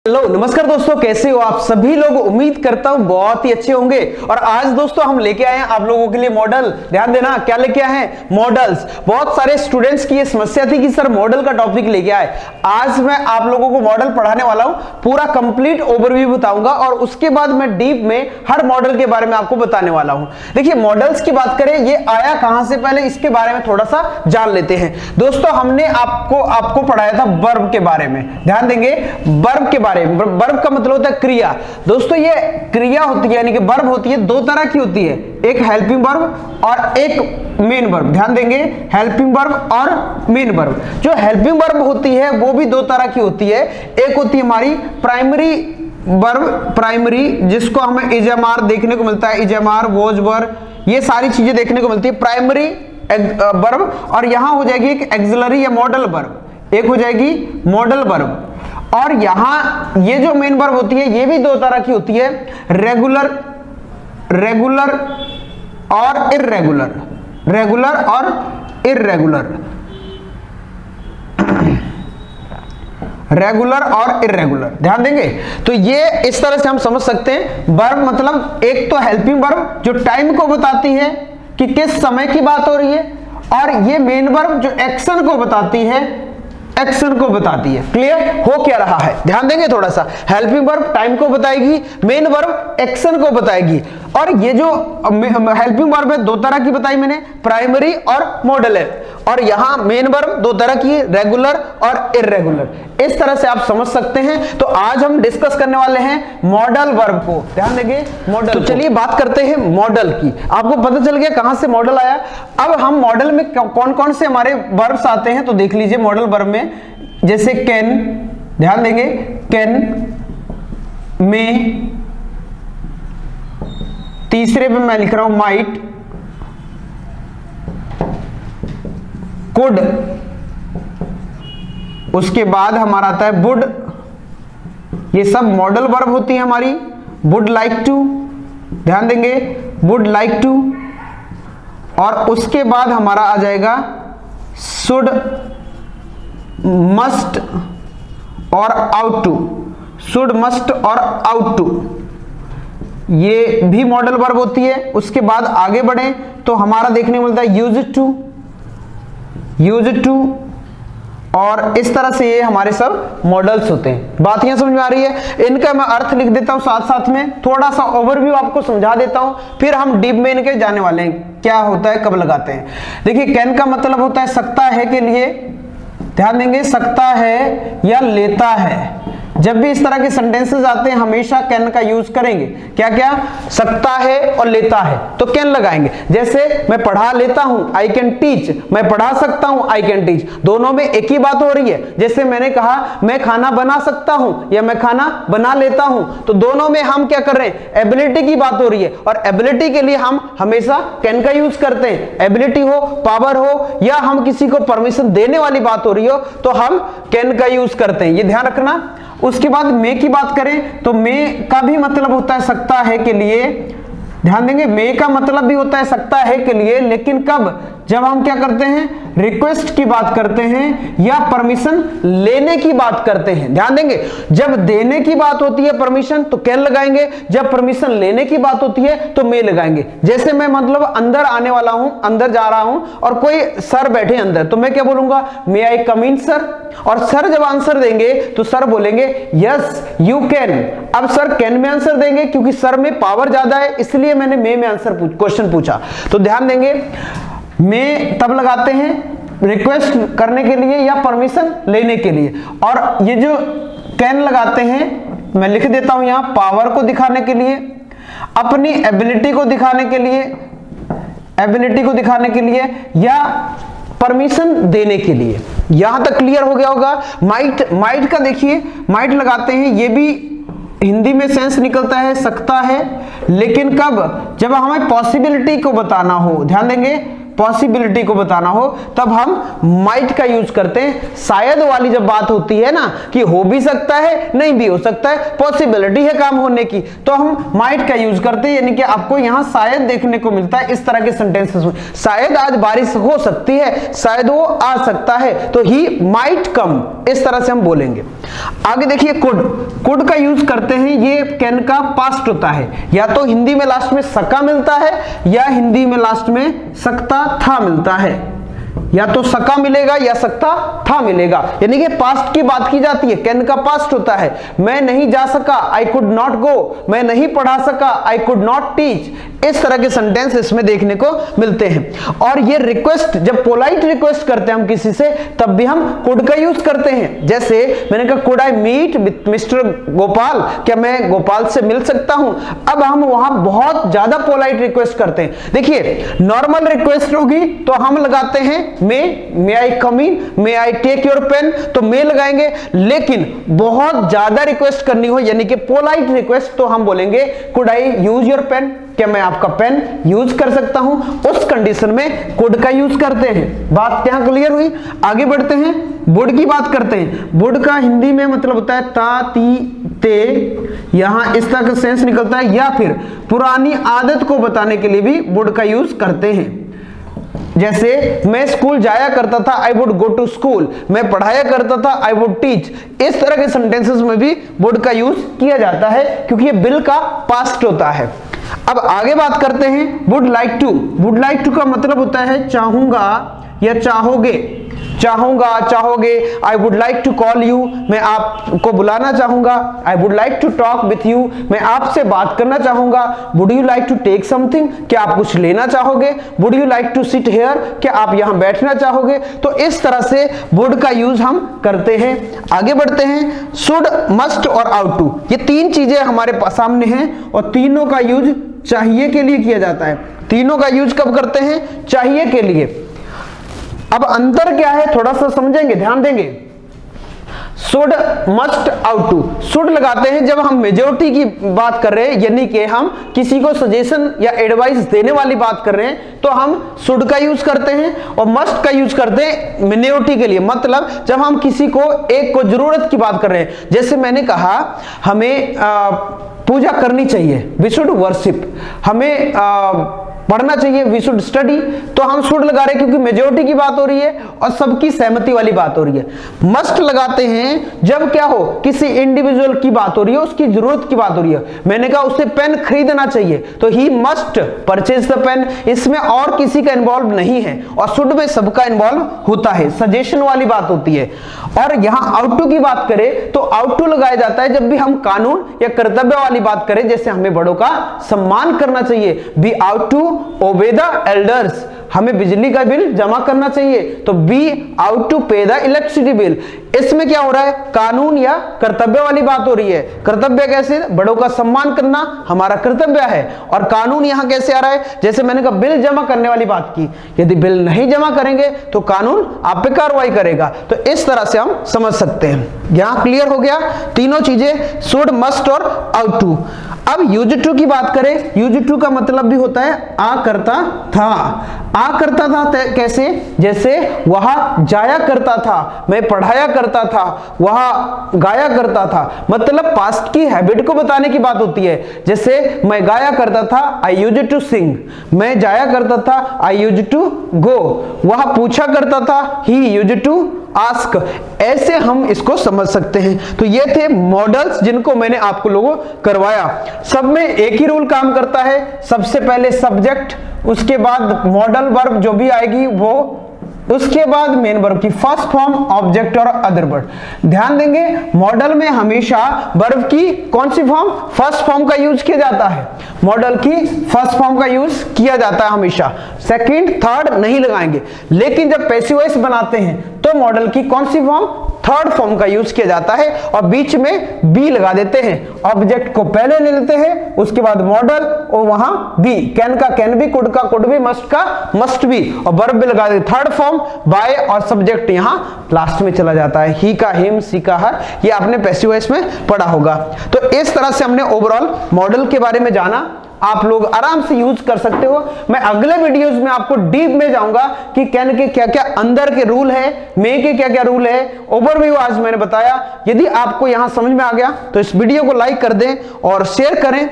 Hello नमस्कार दोस्तों, कैसे हो आप सभी लोग। उम्मीद करता हूं बहुत ही अच्छे होंगे। और आज दोस्तों हम लेके आए हैं आप लोगों के लिए मॉडल। ध्यान देना, क्या लेके आए हैं? मॉडल्स। बहुत सारे स्टूडेंट्स की ये समस्या थी कि सर मॉडल का टॉपिक लेके आए। आज मैं आप लोगों को मॉडल पढ़ाने वाला हूं, पूरा कंप्लीट ओवरव्यू बताऊंगा और उसके बाद मैं डीप में हर मॉडल के बारे में आपको बताने वाला हूं। देखिए मॉडल्स की बात करें, ये आया कहां से, पहले इसके बारे में थोड़ा सा जान लेते हैं। दोस्तों हमने आपको पढ़ाया था वर्ब के बारे में। ध्यान देंगे, वर्ब के बारे में। वर्ब का मतलब होता है क्रिया। दोस्तों ये क्रिया होती है, यानी कि वर्ब होती है, दो तरह की होती है, एक हेल्पिंग वर्ब और एक मेन वर्ब। ध्यान देंगे, हेल्पिंग वर्ब और मेन वर्ब। जो हेल्पिंग वर्ब होती है वो भी दो तरह की होती है। एक होती है हमारी प्राइमरी वर्ब, प्राइमरी, जिसको हमें इजमार देखने को मिलता है, इजमार, वोज वर, ये सारी चीजें देखने को मिलती है प्राइमरी वर्ब। और यहां हो जाएगी एक एक्सिलरी या मॉडल वर्ब, एक हो जाएगी मॉडल वर्ब। और यहां ये जो मेन वर्ब होती है ये भी दो तरह की होती है, रेगुलर और इर्रेगुलर, रेगुलर और इर्रेगुलर, रेगुलर और इर्रेगुलर। ध्यान देंगे, तो ये इस तरह से हम समझ सकते हैं। वर्ब मतलब एक तो हेल्पिंग वर्ब जो टाइम को बताती है कि किस समय की बात हो रही है, और ये मेन वर्ब जो एक्शन को बताती है, एक्शन को बताती है। क्लियर हो क्या रहा है? ध्यान देंगे थोड़ा सा। हेल्पिंग वर्ब टाइम को बताएगी, मेन वर्ब एक्शन को बताएगी। और ये जो हेल्पिंग वर्ब है दो तरह की बताई मैंने, प्राइमरी और मॉडल है। और यहां मेन वर्ब दो तरह की, रेगुलर और इर्रेगुलर। इस तरह से आप समझ सकते हैं। तो आज हम डिस्कस करने वाले हैं मॉडल वर्ब को। ध्यान देंगे मॉडल। तो चलिए बात करते हैं मॉडल की। आपको पता चल गया कहां से मॉडल आया। अब हम मॉडल में कौन कौन से हमारे वर्ब्स आते हैं तो देख लीजिए। मॉडल वर्ब में जैसे कैन, ध्यान देंगे, कैन, में, तीसरे पे मैं लिख रहा हूं माइट, कुड, उसके बाद हमारा आता है वुड। ये सब मॉडल वर्ब होती है हमारी। वुड लाइक टू, ध्यान देंगे, वुड लाइक टू। और उसके बाद हमारा आ जाएगा शुड, मस्ट और आउट टू, शुड, मस्ट और आउट टू, ये भी मॉडल वर्ब होती है। उसके बाद आगे बढ़े तो हमारा देखने को मिलता है यूज्ड टू, यूज्ड टू, और इस तरह से ये हमारे सब मॉडल्स होते हैं। बात यहां समझ में आ रही है? इनका मैं अर्थ लिख देता हूं साथ साथ में, थोड़ा सा ओवरव्यू आपको समझा देता हूं, फिर हम डीप में इनके जाने वाले हैं क्या होता है, कब लगाते हैं। देखिए कैन का मतलब होता है सकता है के लिए। ध्यान देंगे, सकता है या लेता है। जब भी इस तरह के सेंटेंसेस आते हैं हमेशा कैन का यूज करेंगे। क्या क्या? सकता है और लेता है तो कैन लगाएंगे। जैसे मैं पढ़ा लेता हूं, आई कैन टीच, मैं पढ़ा सकता हूं, आई कैन टीच। दोनों में एक ही बात हो रही है। जैसे मैंने कहा मैं खाना बना सकता हूं या मैं खाना बना लेता हूं, तो दोनों में हम क्या कर रहे हैं? एबिलिटी की बात हो रही है। और एबिलिटी के लिए हम हमेशा कैन का यूज करते हैं। एबिलिटी हो, पावर हो, या हम किसी को परमिशन देने वाली बात हो रही हो तो हम कैन का यूज करते हैं, ये ध्यान रखना। उसके बाद मे की बात करें तो मे का भी मतलब होता है सकता है के लिए। ध्यान देंगे, मे का मतलब भी होता है सकता है के लिए, लेकिन कब? जब हम क्या करते हैं? रिक्वेस्ट की बात करते हैं या परमिशन लेने की बात करते हैं। ध्यान देंगे, जब देने की बात होती है परमिशन तो कैन लगाएंगे, जब परमिशन लेने की बात होती है तो मे लगाएंगे। जैसे मैं मतलब अंदर आने वाला हूं, अंदर जा रहा हूं और कोई सर बैठे अंदर, तो मैं क्या बोलूंगा? मे आई कम इन सर। और सर जब आंसर देंगे तो सर बोलेंगे यस यू कैन। अब सर कैन में आंसर देंगे क्योंकि सर में पावर ज्यादा है, इसलिए मैंने मे में आंसर क्वेश्चन पूछा। तो ध्यान देंगे, में तब लगाते हैं रिक्वेस्ट करने के लिए या परमिशन लेने के लिए। और ये जो कैन लगाते हैं मैं लिख देता हूं यहां, पावर को दिखाने के लिए, अपनी एबिलिटी को दिखाने के लिए, एबिलिटी को दिखाने के लिए, या परमिशन देने के लिए। यहां तक क्लियर हो गया होगा। माइट, माइट का देखिए, माइट लगाते हैं, ये भी हिंदी में सेंस निकलता है सकता है, लेकिन कब? जब हमें पॉसिबिलिटी को बताना हो। ध्यान देंगे, पॉसिबिलिटी को बताना हो तब हम माइट का यूज करते हैं। शायद वाली जब बात होती है ना कि हो भी सकता है, नहीं भी हो सकता है, पॉसिबिलिटी है काम होने की, तो हम माइट का यूज करते हैं। यानी कि आपको यहां शायद देखने को मिलता है इस तरह के सेंटेंसेस में। शायद आज बारिश हो सकती है, शायद वो आ सकता है, तो ही माइट कम, इस तरह से हम बोलेंगे। आगे देखिए कुड का यूज करते हैं, ये कैन का पास्ट होता है, या तो हिंदी में लास्ट में सका मिलता है या हिंदी में लास्ट में सकता था मिलता है, या तो सका मिलेगा या सकता था मिलेगा, यानी कि पास्ट की बात की जाती है। कैन का पास्ट होता है, मैं नहीं जा सका, आई कुड नॉट गो, मैं नहीं पढ़ा सका, आई कुड नॉट टीच। इस तरह के सेंटेंस इसमें देखने को मिलते हैं। और ये रिक्वेस्ट, जब पोलाइट रिक्वेस्ट करते हैं हम किसी से, तब भी हम कुड का यूज करते हैं। जैसे मैंने कहा could I meet with mister Gopal, क्या मैं गोपाल से मिल सकता हूं। अब हम वहां बहुत ज्यादा पोलाइट रिक्वेस्ट करते हैं। देखिए नॉर्मल रिक्वेस्ट होगी तो हम लगाते हैं मे आई कम इन, मे आई टेक योर पेन, तो मे लगाएंगे। लेकिन बहुत ज्यादा रिक्वेस्ट करनी हो, यानी कि पोलाइट रिक्वेस्ट, तो हम बोलेंगे could I use your pen, क्या मैं आपका पेन यूज कर सकता हूं। उस कंडीशन में कुड का यूज करते हैं। बात यहां क्लियर हुई। आगे बढ़ते हैं, वुड की बात करते हैं। वुड का हिंदी में मतलब होता है ता ती ते, यहां इस तरह का सेंस निकलता है, या फिर पुरानी आदत को बताने के लिए भी वुड का यूज करते हैं। जैसे मैं स्कूल जाया करता था, I would go to school, मैं पढ़ाया करता था, आई वुड टीच। इस तरह के सेंटेंसेस में भी वुड का यूज किया जाता है, क्योंकि ये बिल का पास्ट होता है। अब आगे बात करते हैं would like to. Would like to का मतलब होता है चाहूंगा या चाहोगे, चाहूंगा चाहोगे। I would like to call you, मैं आपको बुलाना चाहूंगा। I would like to talk with you, मैं आपसे बात करना चाहूंगा। Would you like to take something, क्या आप कुछ लेना चाहोगे। Would you like to sit here, क्या आप यहां बैठना चाहोगे। तो इस तरह से वुड का यूज हम करते हैं। आगे बढ़ते हैं, शुड, मस्ट और आउट टू, ये तीन चीजें हमारे सामने हैं और तीनों का यूज चाहिए के लिए किया जाता है। तीनों का यूज कब करते हैं, चाहिए के लिए। अब अंतर क्या है थोड़ा सा समझेंगे, ध्यान देंगे। Should, must, ought to. Should लगाते हैं जब हम मेजॉरिटी की बात कर रहे हैं, यानी कि हम किसी को सजेशन या एडवाइस देने वाली बात कर रहे हैं, तो हम शुड का यूज करते हैं। और मस्ट का यूज करते हैं मिनोरिटी के लिए, मतलब जब हम किसी को एक को जरूरत की बात कर रहे हैं। जैसे मैंने कहा हमें पूजा करनी चाहिए, वी शुड वर्शिप, हमें पढ़ना चाहिए, वी शुड स्टडी, तो हम शुड लगा रहे हैं क्योंकि मेजॉरिटी की बात हो रही है और सबकी सहमति वाली बात हो रही है। मस्ट लगाते हैं जब क्या हो, किसी इंडिविजुअल की बात हो रही है, उसकी जरूरत की बात हो रही है। मैंने कहा उसे पेन खरीदना चाहिए, तो he must purchase the pen, इसमें और किसी का इन्वॉल्व नहीं है। और शुड में सबका इन्वॉल्व होता है, सजेशन वाली बात होती है। और यहां आउट टू की बात करें तो आउट टू लगाया जाता है जब भी हम कानून या कर्तव्य वाली बात करें, जैसे हमें बड़ों का सम्मान करना चाहिए, be ought to obey the elders, हमें बिजली का बिल जमा करना चाहिए, तो be ought to pay the electricity bill. इसमें क्या हो रहा है, कानून या कर्तव्य वाली बात हो रही है। कर्तव्य कैसे, बड़ों का सम्मान करना हमारा कर्तव्य है। और कानून यहां कैसे आ रहा है, जैसे मैंने कहा बिल जमा करने वाली बात की, यदि बिल नहीं जमा करेंगे तो कानून आप पे कार्रवाई करेगा। तो इस तरह से हम समझ सकते हैं। यहां क्लियर हो गया तीनों चीजें, शुड, मस्ट और आउट टू। अब यूज टू की बात करें, यूज टू का मतलब भी होता है आ करता था। आ करता था कैसे, जैसे वह जाया करता था, मैं पढ़ाया करता था, वह गाया करता था, मतलब पास्ट की हैबिट को बताने की बात होती है। जैसे मैं गाया करता था, आई यूज टू सिंग, मैं जाया करता था, आई यूज टू गो, वह पूछा करता था, ही यूज टू आस्क। ऐसे हम इसको समझ सकते हैं। तो ये थे मॉडल्स जिनको मैंने आपको लोगों करवाया। सब में एक ही रूल काम करता है, सबसे पहले सब्जेक्ट, उसके बाद मॉडल वर्ब जो भी आएगी वो, उसके बाद मेन वर्ब की फर्स्ट फॉर्म, ऑब्जेक्ट और अदर वर्ड। ध्यान देंगे मॉडल में हमेशा वर्ब की कौन सी फॉर्म, फर्स्ट फॉर्म का यूज किया जाता है। मॉडल की फर्स्ट फॉर्म का यूज किया जाता है हमेशा, सेकंड थर्ड नहीं लगाएंगे। लेकिन जब पैसिव वॉइस बनाते हैं तो मॉडल की कौन सी फॉर्म, थर्ड फॉर्म का यूज किया जाता है और बीच में बी लगा देते हैं। ऑब्जेक्ट को पहले ले लेते हैं, उसके बाद मॉडल और वहां बी, कैन का कैन भी, कुड का कुड भी, मस्ट का मस्ट भी, और वर्ब भी लगा देते थर्ड फॉर्म बाय, और सब्जेक्ट यहां लास्ट में चला जाता है, ही का हिम, सी का हर। ये आपने पैसिव वॉइस में पढ़ा होगा। तो इस तरह से हमने ओवरऑल मॉडल के बारे में जाना, आप लोग आराम से यूज कर सकते हो। मैं अगले वीडियोस में आपको डीप में जाऊंगा कि कैन के क्या क्या अंदर के रूल है, मे के क्या क्या रूल है, ओवरव्यू आज मैंने बताया। यदि आपको यहां समझ में आ गया तो इस वीडियो को लाइक कर दें और शेयर करें।